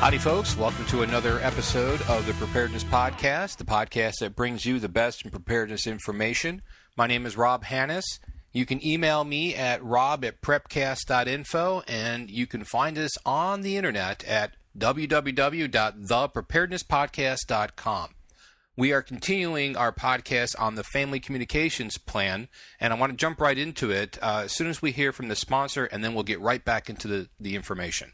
Howdy, folks. Welcome to another episode of the Preparedness Podcast, the podcast that brings you the best in preparedness information. My name is Rob Hannes. You can email me at rob@prepcast.info, and you can find us on the internet at www.thepreparednesspodcast.com. We are continuing our podcast on the family communications plan, and I want to jump right into it as soon as we hear from the sponsor, and then we'll get right back into the information.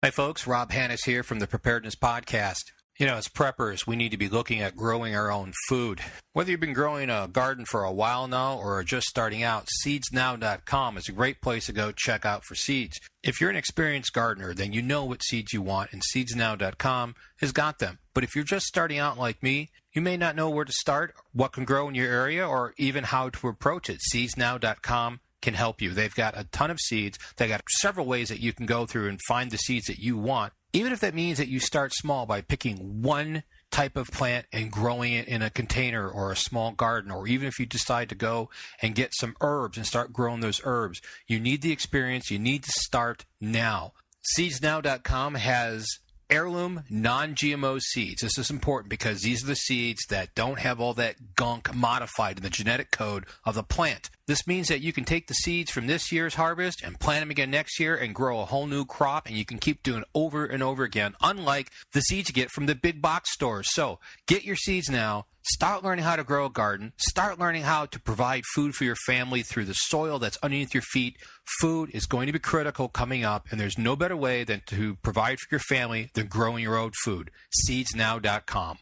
Hi, folks. Rob Hannes here from the Preparedness Podcast. You know, as preppers, we need to be looking at growing our own food. Whether you've been growing a garden for a while now or are just starting out, seedsnow.com is a great place to go check out for seeds. If you're an experienced gardener, then you know what seeds you want, and seedsnow.com has got them. But if you're just starting out like me, you may not know where to start, what can grow in your area, or even how to approach it. Seedsnow.com can help you. They've got a ton of seeds. They've got several ways that you can go through and find the seeds that you want. Even if that means that you start small by picking one type of plant and growing it in a container or a small garden, or even if you decide to go and get some herbs and start growing those herbs, you need the experience. You need to start now. Seedsnow.com has heirloom non-GMO seeds. This is important because these are the seeds that don't have all that gunk modified in the genetic code of the plant. This means that you can take the seeds from this year's harvest and plant them again next year and grow a whole new crop, and you can keep doing it over and over again, unlike the seeds you get from the big box stores. So get your seeds now. Start learning how to grow a garden. Start learning how to provide food for your family through the soil that's underneath your feet. Food is going to be critical coming up, and there's no better way than to provide for your family than growing your own food. Seedsnow.com.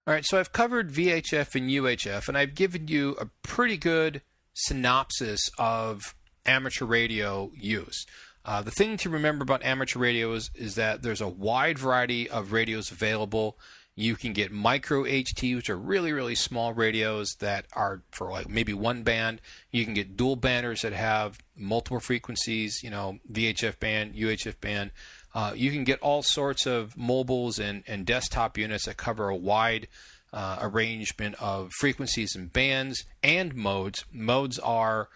All right, so I've covered VHF and UHF, and I've given you a pretty good synopsis of amateur radio use. The thing to remember about amateur radios is that there's a wide variety of radios available. You can get micro HT, which are really, really small radios that are for like maybe one band. You can get dual banders that have multiple frequencies, you know, VHF band, UHF band. You can get all sorts of mobiles and desktop units that cover a wide arrangement of frequencies and bands and modes. Modes are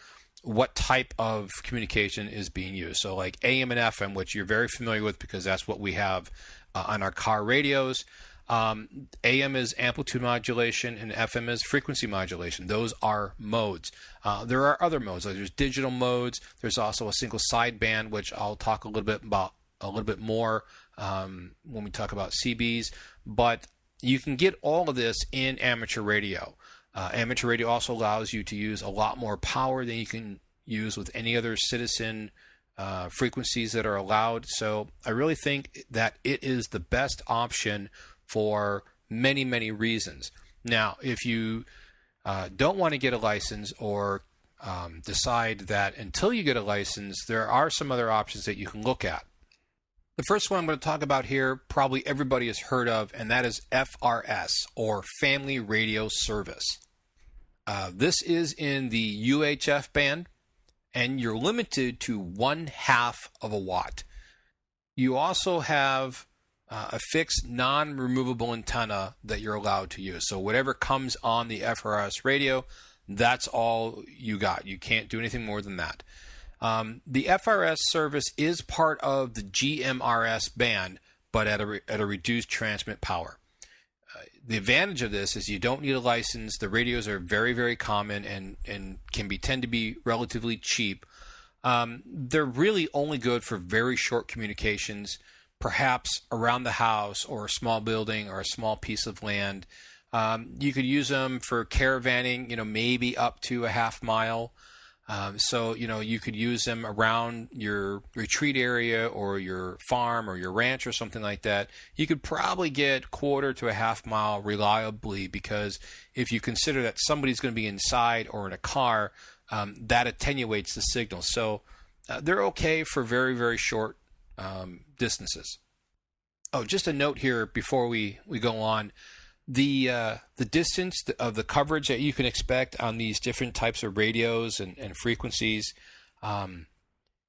what type of communication is being used. So like AM and FM, which you're very familiar with because that's what we have on our car radios. AM is amplitude modulation and FM is frequency modulation. Those are modes. There are other modes. There's digital modes. There's also a single sideband, which I'll talk a little bit more when we talk about CBs. But you can get all of this in amateur radio. Amateur radio also allows you to use a lot more power than you can use with any other citizen frequencies that are allowed. So I really think that it is the best option for many, many reasons. Now, if you don't want to get a license or decide that until you get a license, there are some other options that you can look at. The first one I'm going to talk about here, probably everybody has heard of, and that is FRS, or Family Radio Service. This is in the UHF band, and you're limited to 1/2 of a watt. You also have a fixed non-removable antenna that you're allowed to use. So whatever comes on the FRS radio, that's all you got. You can't do anything more than that. The FRS service is part of the GMRS band, but at a reduced transmit power. The advantage of this is you don't need a license. The radios are very, very common and tend to be relatively cheap. They're really only good for very short communications, perhaps around the house or a small building or a small piece of land. You could use them for caravanning, you know, maybe up to a 1/2 mile. So, you know, you could use them around your retreat area or your farm or your ranch or something like that. You could probably get 1/4 to a 1/2 mile reliably, because if you consider that somebody's going to be inside or in a car, that attenuates the signal. So they're okay for very, very short distances. Oh, just a note here before we go on. The distance of the coverage that you can expect on these different types of radios and frequencies,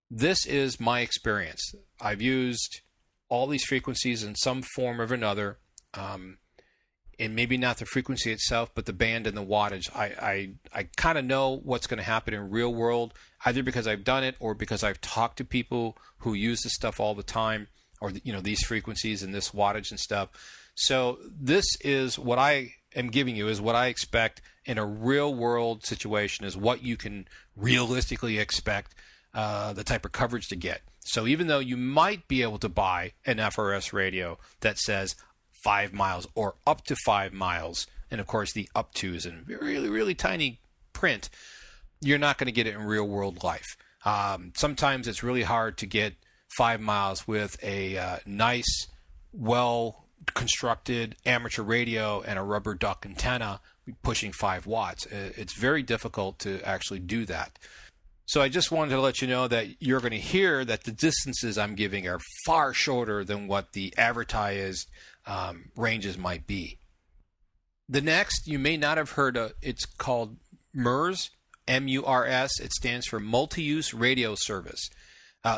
this is my experience. I've used all these frequencies in some form or another, and maybe not the frequency itself, but the band and the wattage. I kind of know what's going to happen in real world, either because I've done it or because I've talked to people who use this stuff all the time, or these frequencies and this wattage and stuff. So this is what I am giving you, is what I expect in a real world situation, is what you can realistically expect the type of coverage to get. So even though you might be able to buy an FRS radio that says 5 miles or up to 5 miles, and of course the up to is in really, really tiny print, you're not going to get it in real world life. Sometimes it's really hard to get 5 miles with a nice, well constructed amateur radio and a rubber duck antenna pushing 5 watts. It's very difficult to actually do that. So I just wanted to let you know that you're going to hear that the distances I'm giving are far shorter than what the advertised ranges might be. The next, you may not have heard of, it's called MURS, M-U-R-S. It stands for Multi-Use Radio Service.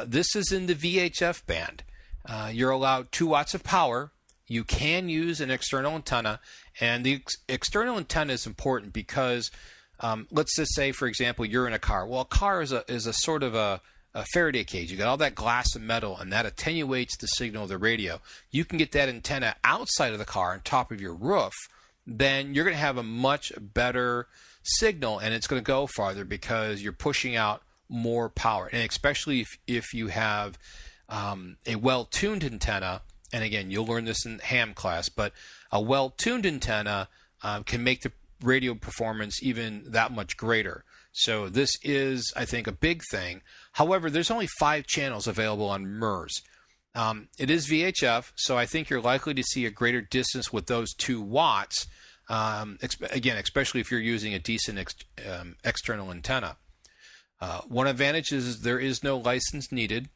This is in the VHF band. You're allowed 2 watts of power. You can use an external antenna, and the external antenna is important because let's just say, for example, you're in a car. Well, a car is a sort of a Faraday cage. You got all that glass and metal, and that attenuates the signal of the radio. You can get that antenna outside of the car on top of your roof, then you're going to have a much better signal, and it's going to go farther because you're pushing out more power. And especially if you have a well-tuned antenna, and again, you'll learn this in ham class, but a well-tuned antenna can make the radio performance even that much greater. So this is, I think, a big thing. However, there's only 5 channels available on MURS. It is VHF, so I think you're likely to see a greater distance with those 2 watts, again, especially if you're using a decent external antenna. One advantage is there is no license needed,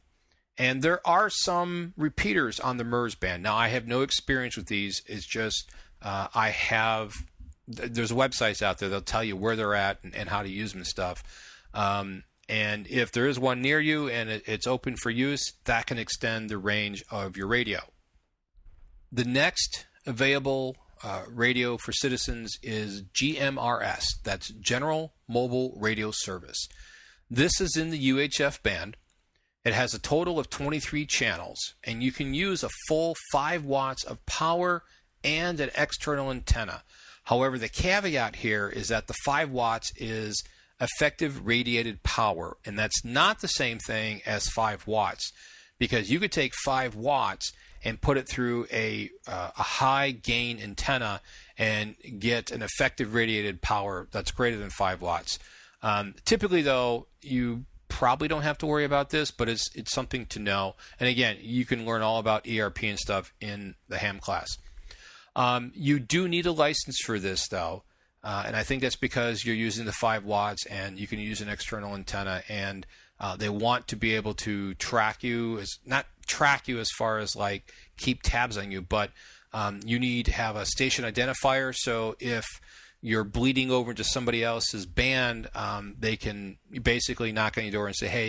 and there are some repeaters on the MURS band. Now, I have no experience with these. It's just there's websites out there that'll tell you where they're at and how to use them and stuff. And if there is one near you and it's open for use, that can extend the range of your radio. The next available radio for citizens is GMRS. That's General Mobile Radio Service. This is in the UHF band. It has a total of 23 channels, and you can use a full 5 watts of power and an external antenna. However, the caveat here is that the 5 watts is effective radiated power, and that's not the same thing as 5 watts, because you could take 5 watts and put it through a high gain antenna and get an effective radiated power that's greater than 5 watts. Typically, though, you probably don't have to worry about this, but it's something to know. And again, you can learn all about ERP and stuff in the ham class. You do need a license for this, though, and I think that's because you're using the 5 watts and you can use an external antenna, and they want to be able to track you, not track you as far as like keep tabs on you, but you need to have a station identifier, so if you're bleeding over into somebody else's band, they can basically knock on your door and say, hey,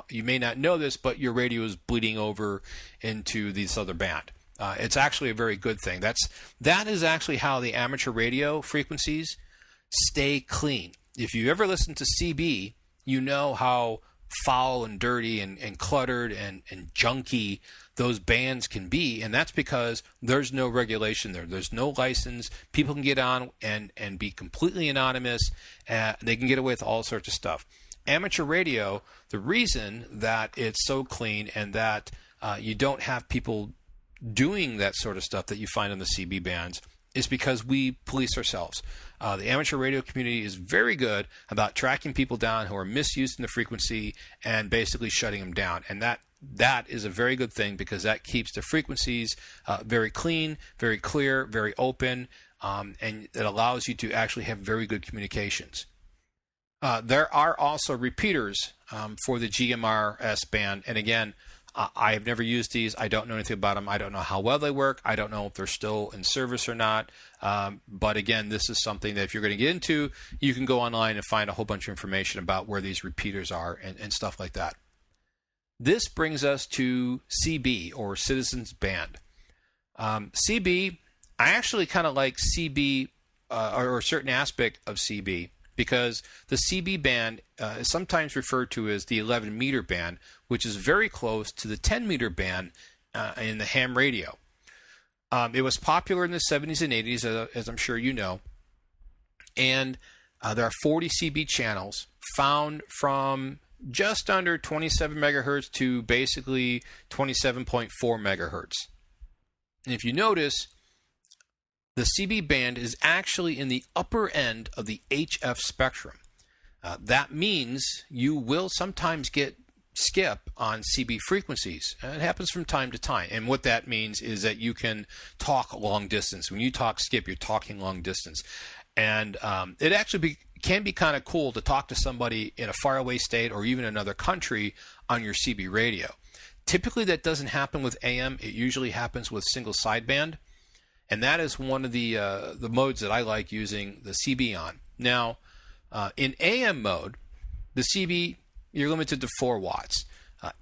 you may not know this, but your radio is bleeding over into this other band. It's actually a very good thing. That is actually how the amateur radio frequencies stay clean. If you ever listen to CB, you know how foul and dirty and cluttered and junky those bands can be, and that's because there's no regulation there. There's no license. People can get on and be completely anonymous. They can get away with all sorts of stuff. Amateur radio, the reason that it's so clean and that you don't have people doing that sort of stuff that you find on the CB bands is because we police ourselves. The amateur radio community is very good about tracking people down who are misusing the frequency and basically shutting them down. And that is a very good thing because that keeps the frequencies very clean, very clear, very open, and it allows you to actually have very good communications. There are also repeaters for the GMRS band, and again, I have never used these. I don't know anything about them. I don't know how well they work. I don't know if they're still in service or not. But again, this is something that if you're going to get into, you can go online and find a whole bunch of information about where these repeaters are and stuff like that. This brings us to CB, or Citizens Band. CB, I actually kind of like CB or a certain aspect of CB, because the CB band is sometimes referred to as the 11-meter band, which is very close to the 10-meter band in the ham radio. It was popular in the 70s and 80s, as I'm sure you know. And there are 40 CB channels found from just under 27 megahertz to basically 27.4 megahertz. And if you notice, the CB band is actually in the upper end of the HF spectrum. That means you will sometimes get skip on CB frequencies. It happens from time to time. And what that means is that you can talk long distance. When you talk skip, you're talking long distance. And it actually can be kind of cool to talk to somebody in a faraway state or even another country on your CB radio. Typically that doesn't happen with AM. It usually happens with single sideband. And that is one of the modes that I like using the CB on. Now, in AM mode, the CB, you're limited to 4 watts.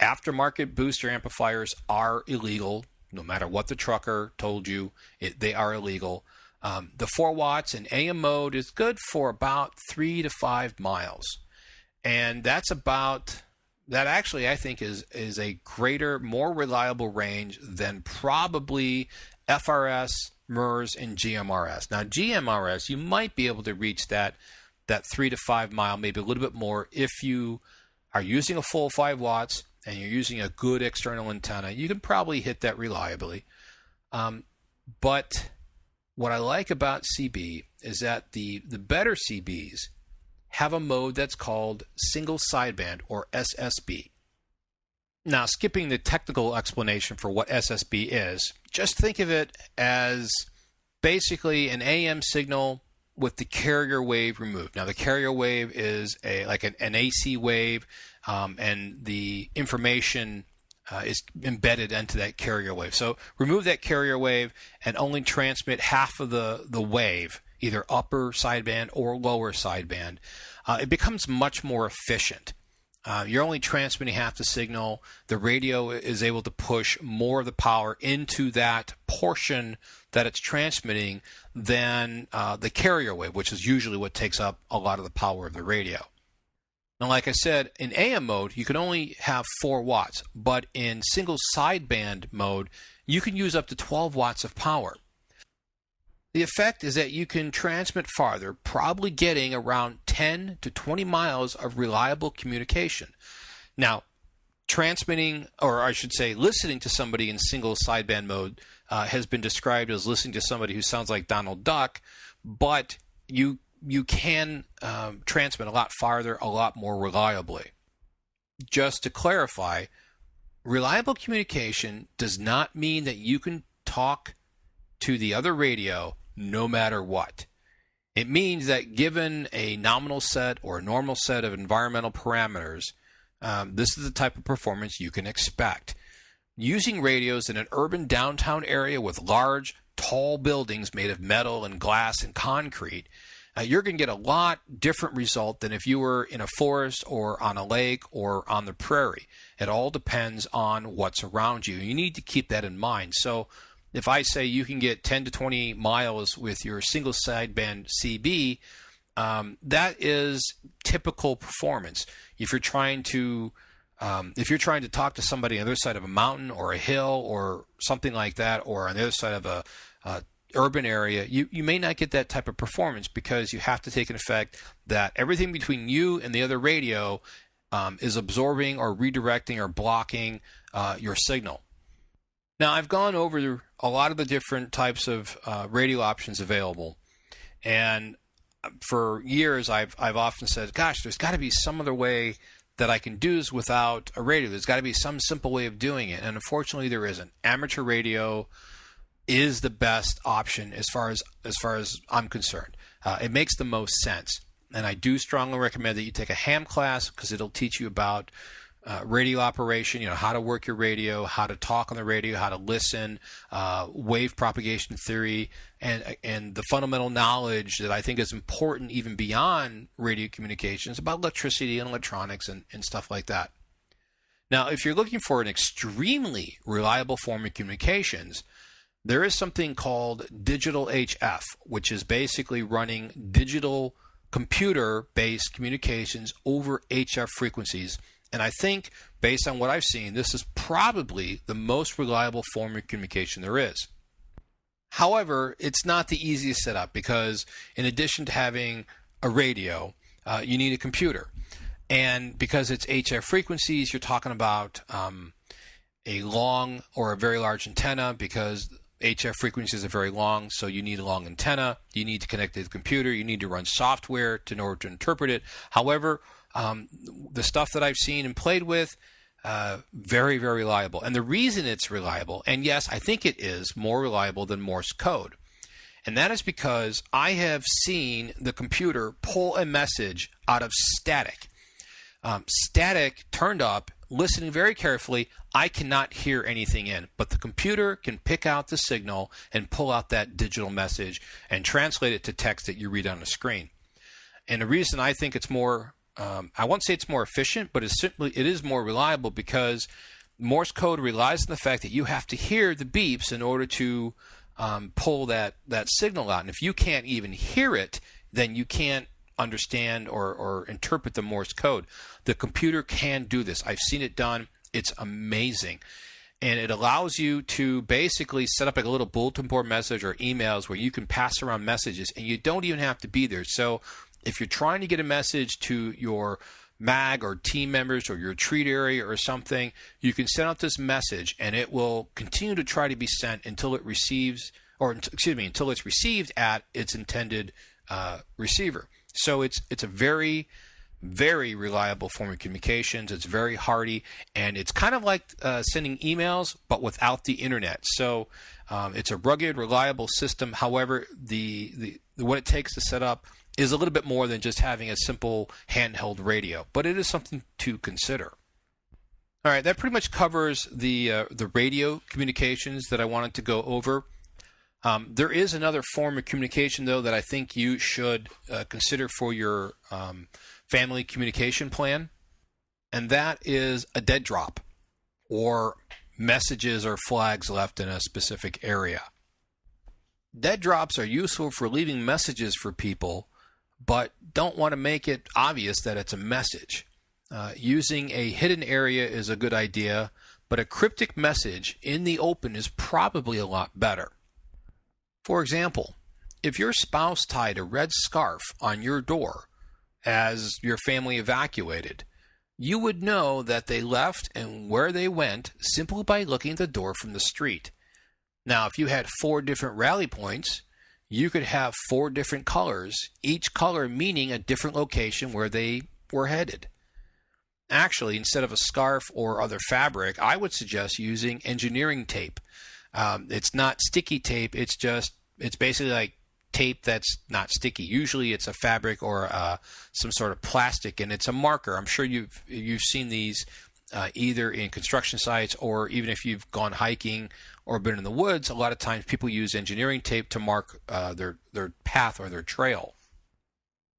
Aftermarket booster amplifiers are illegal. No matter what the trucker told you, they are illegal. The 4 watts in AM mode is good for about 3 to 5 miles. And that's about, that actually I think is a greater, more reliable range than probably FRS, MERS, and GMRS. Now GMRS, you might be able to reach that 3 to 5 mile, maybe a little bit more if you are using a full 5 watts and you're using a good external antenna. You can probably hit that reliably. But what I like about CB is that the better CBs have a mode that's called single sideband, or SSB. Now, skipping the technical explanation for what SSB is, just think of it as basically an AM signal with the carrier wave removed. Now, the carrier wave is like an AC wave, and the information is embedded into that carrier wave. So remove that carrier wave and only transmit half of the wave, either upper sideband or lower sideband. It becomes much more efficient. You're only transmitting half the signal. The radio is able to push more of the power into that portion that it's transmitting than the carrier wave, which is usually what takes up a lot of the power of the radio. Now, like I said, in AM mode, you can only have 4 watts, but in single sideband mode, you can use up to 12 watts of power. The effect is that you can transmit farther, probably getting around 10 to 20 miles of reliable communication. Now, transmitting, or I should say listening to somebody in single sideband mode has been described as listening to somebody who sounds like Donald Duck, but you can transmit a lot farther, a lot more reliably. Just to clarify, reliable communication does not mean that you can talk to the other radio no matter what. It means that given a nominal set or a normal set of environmental parameters, this is the type of performance you can expect. Using radios in an urban downtown area with large, tall buildings made of metal and glass and concrete, you're going to get a lot different result than if you were in a forest or on a lake or on the prairie. It all depends on what's around you. You need to keep that in mind. So if I say you can get 10 to 20 miles with your single sideband CB, that is typical performance. If you're trying to talk to somebody on the other side of a mountain or a hill or something like that, or on the other side of a urban area, you may not get that type of performance because you have to take into effect that everything between you and the other radio is absorbing or redirecting or blocking your signal. Now, I've gone over a lot of the different types of radio options available, and for years I've often said, gosh, there's got to be some other way that I can do this without a radio. There's got to be some simple way of doing it, and unfortunately there isn't. Amateur radio is the best option as far as I'm concerned. It makes the most sense, and I do strongly recommend that you take a ham class because it'll teach you about radio operation, how to work your radio, how to talk on the radio, how to listen, wave propagation theory, and the fundamental knowledge that I think is important even beyond radio communications about electricity and electronics and stuff like that. Now, if you're looking for an extremely reliable form of communications, there is something called digital HF, which is basically running digital computer-based communications over HF frequencies And I think, based on what I've seen, this is probably the most reliable form of communication there is. However, it's not the easiest setup because in addition to having a radio, you need a computer. And because it's HF frequencies, you're talking about a long or a very large antenna, because HF frequencies are very long, so you need a long antenna. You need to connect to the computer. You need to run software in order to interpret it. However, the stuff that I've seen and played with, very, very reliable. And the reason it's reliable, and yes, I think it is more reliable than Morse code, and that is because I have seen the computer pull a message out of static. Static turned up, listening very carefully, I cannot hear anything in, but the computer can pick out the signal and pull out that digital message and translate it to text that you read on the screen. And the reason I think it's more, I won't say it's more efficient, but it is more reliable because Morse code relies on the fact that you have to hear the beeps in order to pull that signal out. And if you can't even hear it, then you can't understand or interpret the Morse code. The computer can do this. I've seen it done. It's amazing. And it allows you to basically set up like a little bulletin board message or emails where you can pass around messages and you don't even have to be there. So if you're trying to get a message to your MAG or team members or your treat area or something, you can send out this message and it will continue to try to be sent until it receives, or until it's received at its intended receiver. So it's a very, very reliable form of communications. It's very hardy, and it's kind of like sending emails, but without the internet. So it's a rugged, reliable system. However, the what it takes to set up is a little bit more than just having a simple handheld radio, but it is something to consider. All right, that pretty much covers the radio communications that I wanted to go over. There is another form of communication, though, that I think you should consider for your family communication plan, and that is a dead drop, or messages or flags left in a specific area. Dead drops are useful for leaving messages for people, but don't want to make it obvious that it's a message. Using a hidden area is a good idea, but a cryptic message in the open is probably a lot better. For example, if your spouse tied a red scarf on your door as your family evacuated, you would know that they left and where they went simply by looking at the door from the street. Now, if you had 4 different rally points, you could have 4 different colors, each color meaning a different location where they were headed. Actually, instead of a scarf or other fabric, I would suggest using engineering tape. It's not sticky tape, it's basically like tape that's not sticky. Usually it's a fabric or some sort of plastic, and it's a marker. I'm sure you've seen these either in construction sites or even if you've gone hiking or been in the woods. A lot of times people use engineering tape to mark their path or their trail.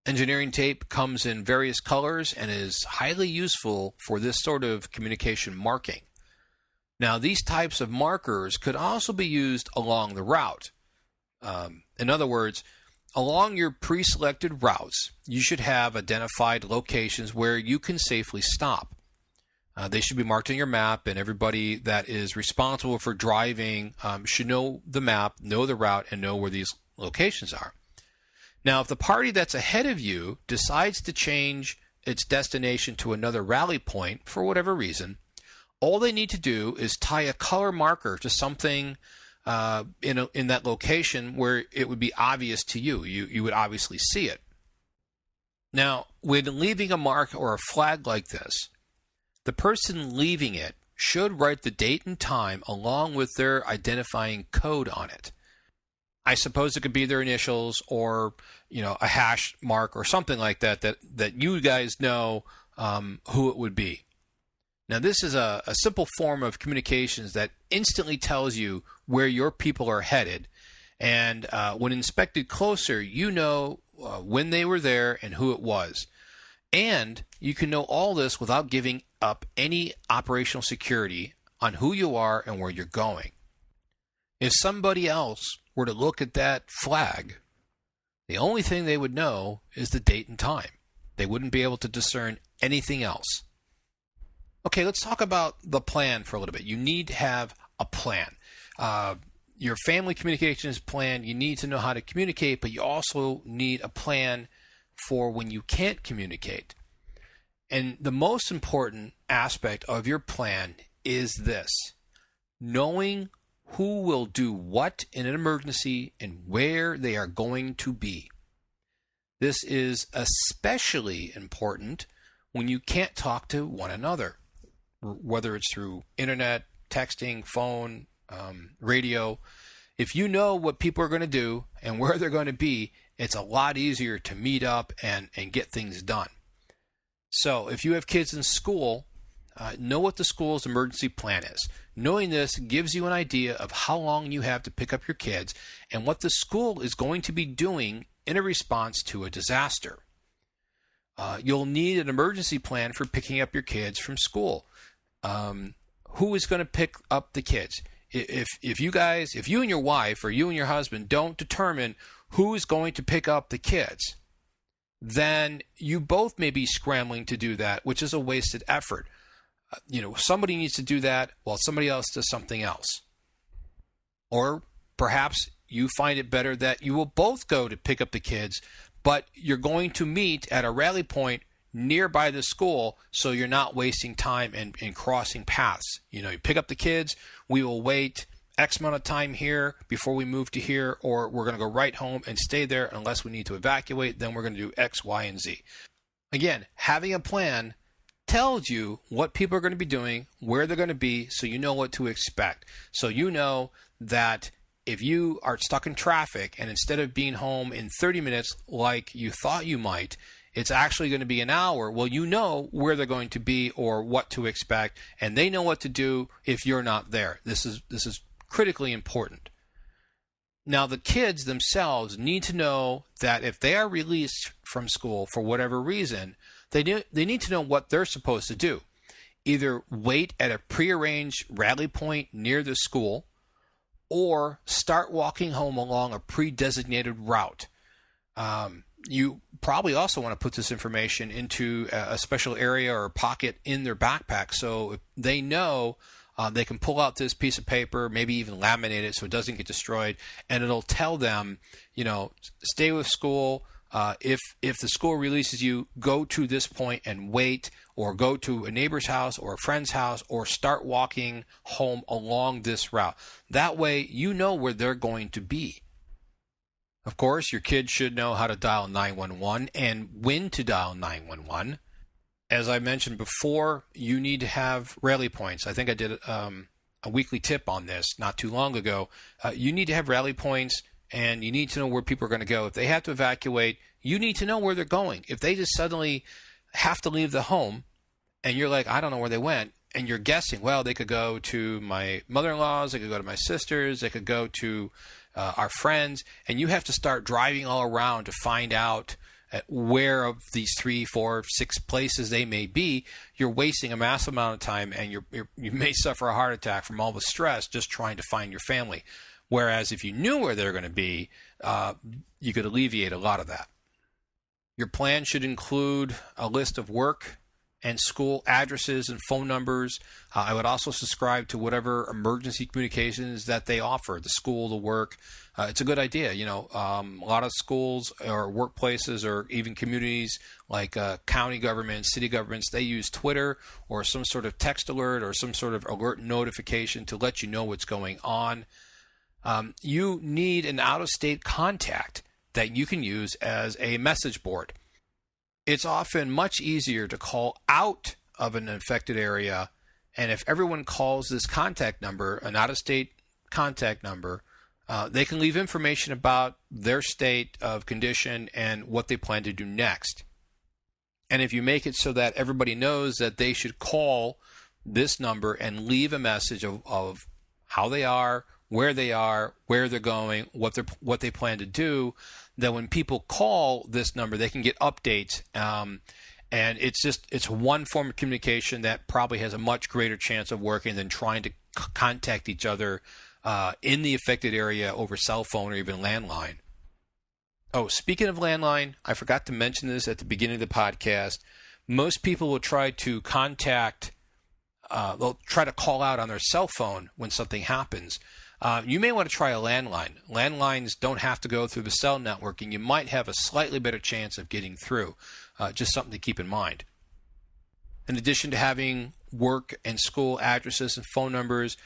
Engineering tape comes in various colors and is highly useful for this sort of communication marking. Now, these types of markers could also be used along the route. In other words, along your pre-selected routes, you should have identified locations where you can safely stop. They should be marked on your map, and everybody that is responsible for driving should know the map, know the route, and know where these locations are. Now, if the party that's ahead of you decides to change its destination to another rally point for whatever reason, all they need to do is tie a color marker to something in that location where it would be obvious to you. You would obviously see it. Now, when leaving a mark or a flag like this, the person leaving it should write the date and time along with their identifying code on it. I suppose it could be their initials or, a hash mark or something like that you guys know who it would be. Now, this is a simple form of communications that instantly tells you where your people are headed. And when inspected closer, you know when they were there and who it was. And you can know all this without giving up any operational security on who you are and where you're going. If somebody else were to look at that flag, the only thing they would know is the date and time. They wouldn't be able to discern anything else. Okay, let's talk about the plan for a little bit. You need to have a plan. Your family communications plan, you need to know how to communicate, but you also need a plan for when you can't communicate. And the most important aspect of your plan is this: knowing who will do what in an emergency and where they are going to be. This is especially important when you can't talk to one another, whether it's through internet, texting, phone, radio. If you know what people are going to do and where they're going to be, it's a lot easier to meet up and get things done. So if you have kids in school, know what the school's emergency plan is. Knowing this gives you an idea of how long you have to pick up your kids and what the school is going to be doing in a response to a disaster. You'll need an emergency plan for picking up your kids from school. Who is going to pick up the kids? If you and your wife or you and your husband don't determine who is going to pick up the kids, then you both may be scrambling to do that, which is a wasted effort. Somebody needs to do that while somebody else does something else. Or perhaps you find it better that you will both go to pick up the kids, but you're going to meet at a rally point nearby the school, so you're not wasting time and crossing paths. You pick up the kids, we will wait X amount of time here before we move to here, or we're going to go right home and stay there unless we need to evacuate, then we're going to do X, Y, and Z. Again, having a plan tells you what people are going to be doing, where they're going to be, so you know what to expect. So you know that if you are stuck in traffic and instead of being home in 30 minutes like you thought you might, it's actually going to be an hour, well, you know where they're going to be or what to expect, and they know what to do if you're not there. This is critically important. Now, the kids themselves need to know that if they are released from school for whatever reason, they need to know what they're supposed to do. Either wait at a prearranged rally point near the school or start walking home along a pre-designated route. You probably also want to put this information into a special area or pocket in their backpack so if they know they can pull out this piece of paper, maybe even laminate it so it doesn't get destroyed, and it'll tell them, stay with school. If the school releases you, go to this point and wait, or go to a neighbor's house or a friend's house, or start walking home along this route. That way you know where they're going to be. Of course, your kids should know how to dial 911 and when to dial 911. As I mentioned before, you need to have rally points. I think I did a weekly tip on this not too long ago. You need to have rally points, and you need to know where people are going to go. If they have to evacuate, you need to know where they're going. If they just suddenly have to leave the home, and you're like, I don't know where they went, and you're guessing, well, they could go to my mother-in-law's, they could go to my sister's, they could go to our friends, and you have to start driving all around to find out where of these 3, 4, 6 places they may be. You're wasting a massive amount of time, and you may suffer a heart attack from all the stress just trying to find your family. Whereas if you knew where they're going to be, you could alleviate a lot of that. Your plan should include a list of work and school addresses and phone numbers. I would also subscribe to whatever emergency communications that they offer, the school, the work. It's a good idea. A lot of schools or workplaces or even communities like county governments, city governments, they use Twitter or some sort of text alert or some sort of alert notification to let you know what's going on. You need an out-of-state contact that you can use as a message board. It's often much easier to call out of an infected area, and if everyone calls this contact number, an out-of-state contact number, they can leave information about their state of condition and what they plan to do next. And if you make it so that everybody knows that they should call this number and leave a message of how they are, where they're going, what they plan to do, that when people call this number, they can get updates. And it's one form of communication that probably has a much greater chance of working than trying to contact each other in the affected area over cell phone or even landline. Oh, speaking of landline, I forgot to mention this at the beginning of the podcast. Most people will try to contact they'll try to call out on their cell phone when something happens. You may want to try a landline. Landlines don't have to go through the cell network, and you might have a slightly better chance of getting through. Just something to keep in mind. In addition to having work and school addresses and phone numbers,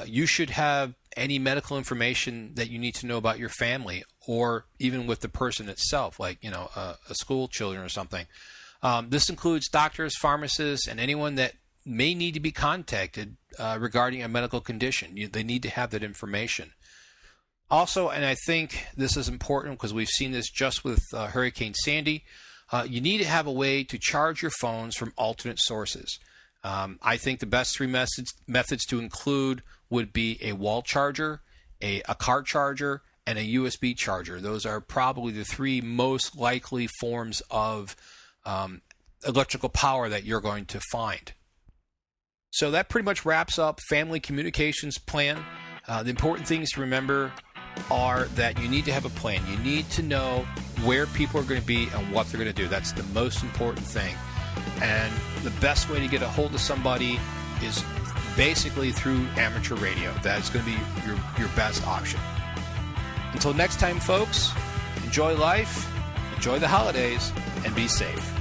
you should have any medical information that you need to know about your family, or even with the person itself, like a school children or something. This includes doctors, pharmacists, and anyone that may need to be contacted regarding a medical condition. They need to have that information. Also, and I think this is important because we've seen this just with Hurricane Sandy, you need to have a way to charge your phones from alternate sources. I think the best three methods to include would be a wall charger, a car charger, and a USB charger. Those are probably the three most likely forms of electrical power that you're going to find. So that pretty much wraps up Family Communications Plan. The important things to remember are that you need to have a plan. You need to know where people are going to be and what they're going to do. That's the most important thing. And the best way to get a hold of somebody is basically through amateur radio. That's going to be your best option. Until next time, folks, enjoy life, enjoy the holidays, and be safe.